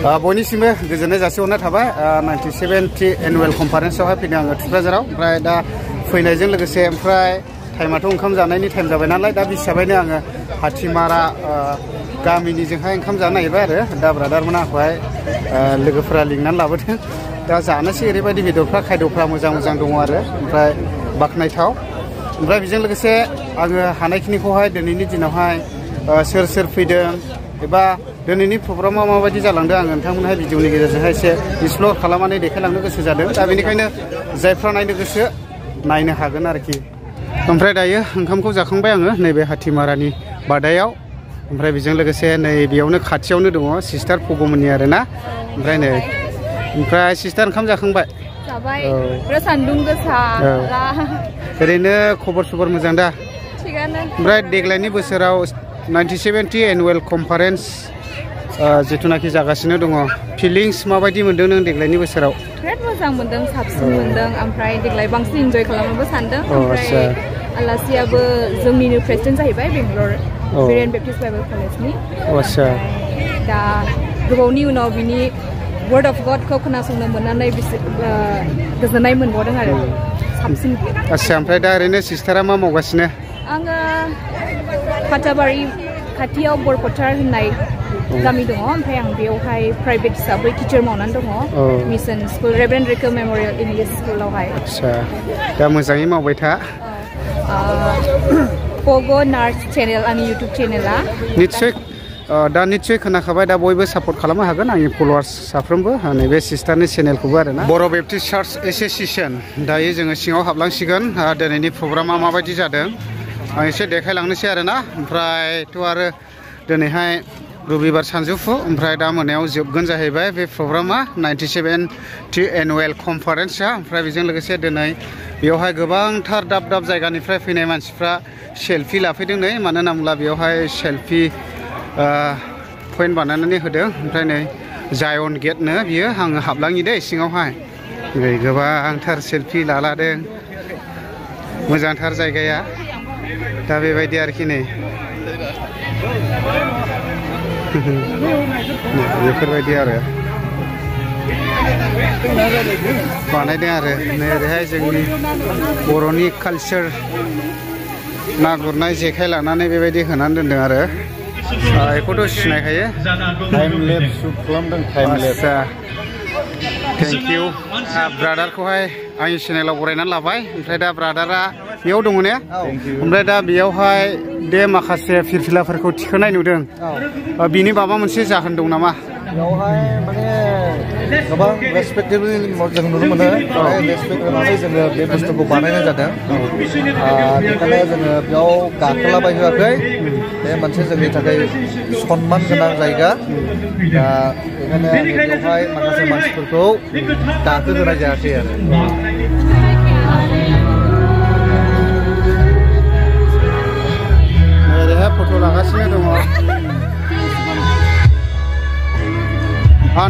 बयनिसिमबो गोजोननाय जासिहरनाय थाबाय 97th एनुवेल कनफारेन्सआवहाय फैदों आङो थुक्राझाराव ओमफ्राय दा फैनायजों लोगोसे ओमफ्राय टाइमाथ' ओंखाम जानायनि टाइम जाबाय नालाय दा बे हिसाबैनो आङो हाथिमारा गामिनिजोंहाय ओंखाम जानो नागिरबाय आरो दा ब्रादारमोना आंखौहाय लोगोफोरा लिंनानै लाबोदों दा जानोसै ओरैबायदि बेदरफ्रा खायद'फ्रा मोजां मोजां दङ आरो ओमफ्राय बाख्नायथाव ओमफ्राय बेजों लोगोसे आङो हानायखिनिखौहाय दिनैनि दिनावहाय सोर सोर फैदों एबा दिनैनि प्रग्रामा माबायदि जालांदों आङो नोंथांमोनहाय भिडिअनि गेजेरजोंहाय एसे एक्सप्लर खालामनानै देखायलांनो गोसो जादों दा बेनिखायनो जायफ्रा नायनो गोसो नायनो हागोन आरोखि ओमफ्राय दायो ओंखामखौ जाखांबाय आङो नैबे हाथिमारानि बादायाव ओमफ्राय बेजों लोगोसे नै बेयावनो खाथियावनो दङ सिस्टार फग'मोननि आरोना ओमफ्राय नै ओमफ्राय सिस्टार ओंखाम जाखांबाय जाबाय सान्दुं गोसा ओरैनो खबर सबर मोजां दा थिगानो ओमफ्राय देग्लायनि बोसोराव 97th एनुवेल कनफारेन्स जिथुनाखि जागासिनो दङ फिलिंस माबायदि मोनदों नों देग्लायनि बोसोराव बिराद मोजां मोनदों साबसिन मोनदों ओमफ्राय देग्लाय बांसिन इन्जय खालामनोबो सानदों ओमफ्राय आलासियाबो जोंनिनो प्रेसिडेन्ट जाहैबाय बेंगलर बिरेन बेप्टिस्ट बाइबेल कलेजनि दा गोबावनि उनाव बिनि वर्ड अफ गडखौ खोनासंनो मोननानै गोजोननाय मोनबावदों आरो साबसिन आच्छा ओमफ्राय दा ओरैनो सिस्टारा मा मावगासिनो आङो फाथाबारि खाथियाव बरपथार होननाय गामि दङ ओमफ्राय आं बेयावहाय प्राइभेट हिसाबै टिचार मावनानै दङ मिसन स्कुल रेभरेन्ड रेको मेम'रियेल इंलिश स्कुलावहाय आच्छा दा मोजाङै मावबाय था पग' नार्स चेनेल आंनि इउटुब चेनेला निस्सय खोनाखाबाय दा बयबो सापर्ट खालामनो हागोन आंनि फलोवार्स साफ्रोमबो नैबे सिस्टारनि चेनेलखौबो आरोना बर' बेप्टिस्ट चार्च एस'सिएशन दायो जोङो सिङाव हाबलांसिगोन दिनैनि प्रग्रामा माबायदि जादों आं एसे देखायलांनोसै आरोना ओमफ्रायथ' आरो दिनैहाय रबिबार सानजौफु ओमफ्राय दा मोनायाव जोबगोन जाहैबाय बे प्रग्रामा 97th एनुवेल कनफारेन्सआ ओमफ्राय बेजों लोगोसे दिनै बेयावहाय गोबांथार दाब दाब जायगानिफ्राय फैनाय मानसिफ्रा सेल्फि लाफैदों नै मानो होनना बुङोब्ला बेयावहाय सेल्फि पइन्ट बानायनानै होदों ओमफ्राय नै जायन गेटनो बियो आङो हाबलाङि दे सिङावहाय नै गोबांथार सेल्फि लालादों मोजांथार जायगाया दा बेबायदि आरोखि नै बेफोरबायदि आरो बानायदों आरो नै ओरैहाय जोंनि बर'नि कालचार ना गुरनाय जेखाइ लानानै बेबायदि होनानै दोनदों आरो बेखौथ' सिनायखायो टाइम लेप्स शुट खालामदों टाइम लेप्स थेंक इउ ब्रादारखौहाय आंनि चेनेलाव बरायनानै लाबाय ओमफ्राय दा ब्रादारा बेयाव दङ ने ओमफ्राय दा बेयावहाय बे माखासे फिरफिलाफोरखौ थिखोनाय नुदों बिनि माबा मोनसे जाहोन दं नामा बेयावहाय माने गोबां रेसपेक्टेबल जों नुनो मोनो रेसपेक्ट होनानै जोङो बे बुस्थुखौ बानायनाय जादों बेखायनो जोङो बेयाव गाखोलाबायहोआखै बे मोनसे जोंनि थाखाय सनमान गोनां जायगा दा बेखायनो बेयावहाय माखासे मानसिफोरखौ गाखोहोनाय जायाखै आरो ओरैहाय फट' लागासिनो दङ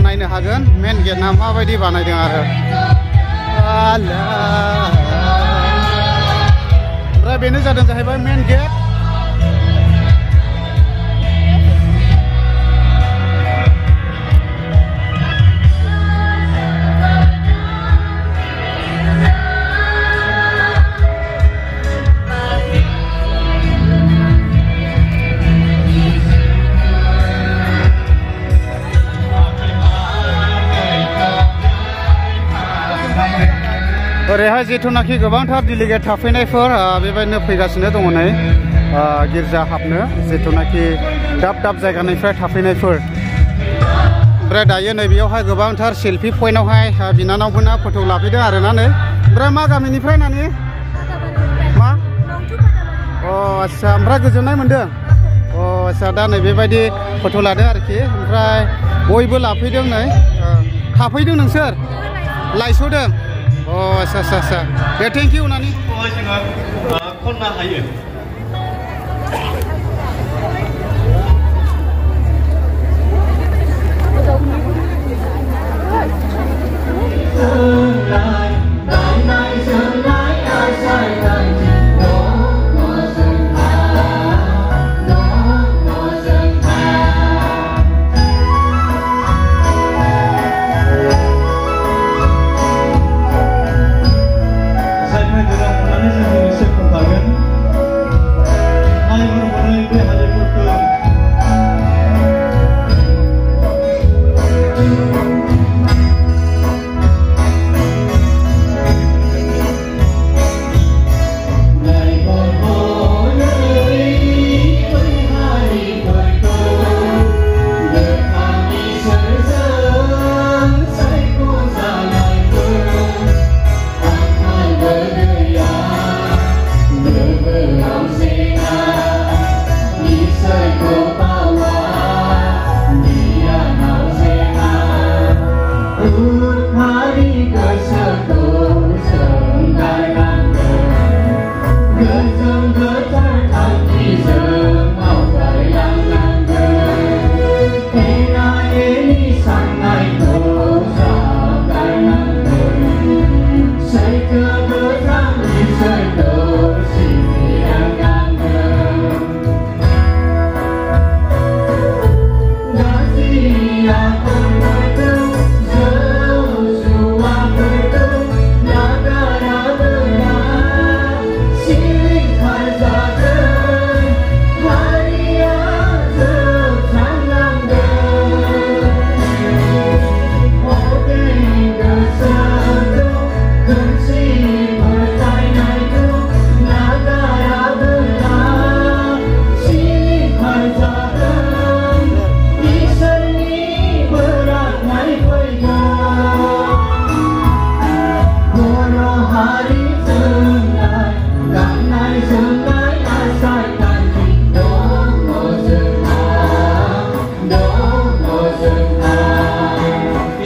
नायनो हागोन मेन गेटआ माबायदि बानायदों आरो ओमफ्राय बेनो जादों जाहैबाय मेन गेट ओरैहाय जिथुनाखि गोबांथार डेलिगेट थाफैनायफोर बेबायदिनो फैगासिनो दङ नै गिर्जा हाबनो जिथुनाखि दाब दाब जायगानिफ्राय थाफैनायफोर ओमफ्राय दायो नै बेयावहाय गोबांथार सेल्फि पइन्टआवहाय बिनानावमोना फट' लाफैदों आरोना नै ओमफ्राय मा गामिनिफ्राय नानि मा आच्छा ओमफ्राय गोजोननाय मोनदों आच्छा दा नै बेबायदि फट' लादों आरोखि ओमफ्राय बयबो लाफैदों नै थाफैदों नोंसोर लायस'दों आच्छा दे थेंक इउ नानि खननो हायो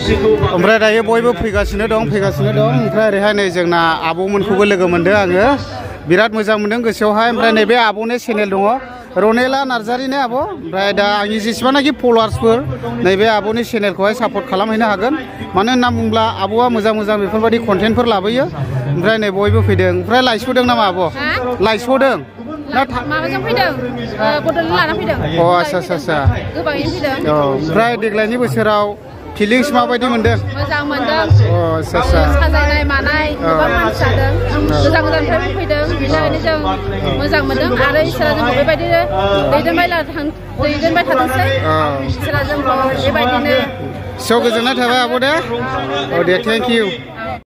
ओमफ्राय दायो बयबो फैगासिनो दं ओमफ्राय ओरैहाय नै जोंना आब'मोनखौबो लोगो मोनदों आङो बिराद मोजां मोनदों गोसोआवहाय ओमफ्राय नैबे आब'नि चेनेल दङ रनेला नार्जारि ने आब' ओमफ्राय दा आंनि जेसेबांनाखि फलोवार्सफोर नैबे आब'नि चेनेलखौहाय सापर्ट खालामहैनो हागोन मानो होनना बुङोब्ला आब'आ मोजां बेफोरबायदि कन्टेन्टफोर लाबोयो ओमफ्राय नै बयबो फैदों ओमफ्राय लाइस'दों नामा आब' लाइस'दों माबाजों फैदों बड'लेण्ड लाना फैदों अ आच्छा गोबाङैनो फैदों ओमफ्राय देग्लायनि बोसोराव फिलिंस माबायदि मोनदों मोजां मोनदों अ आच्छा साजायनाय मानाय गोबां मानसि जादों गोजाननिफ्राय फैदों बेनिखायनो जों मोजां मोनदों आरो इसोरा जोंखौ बेबायदिनो दैदेनबाय थाथोंसै इसोरा जोंखौ बेबायदिनो गोजोननाय थाबाय आब' दे औ दे थेंक इउ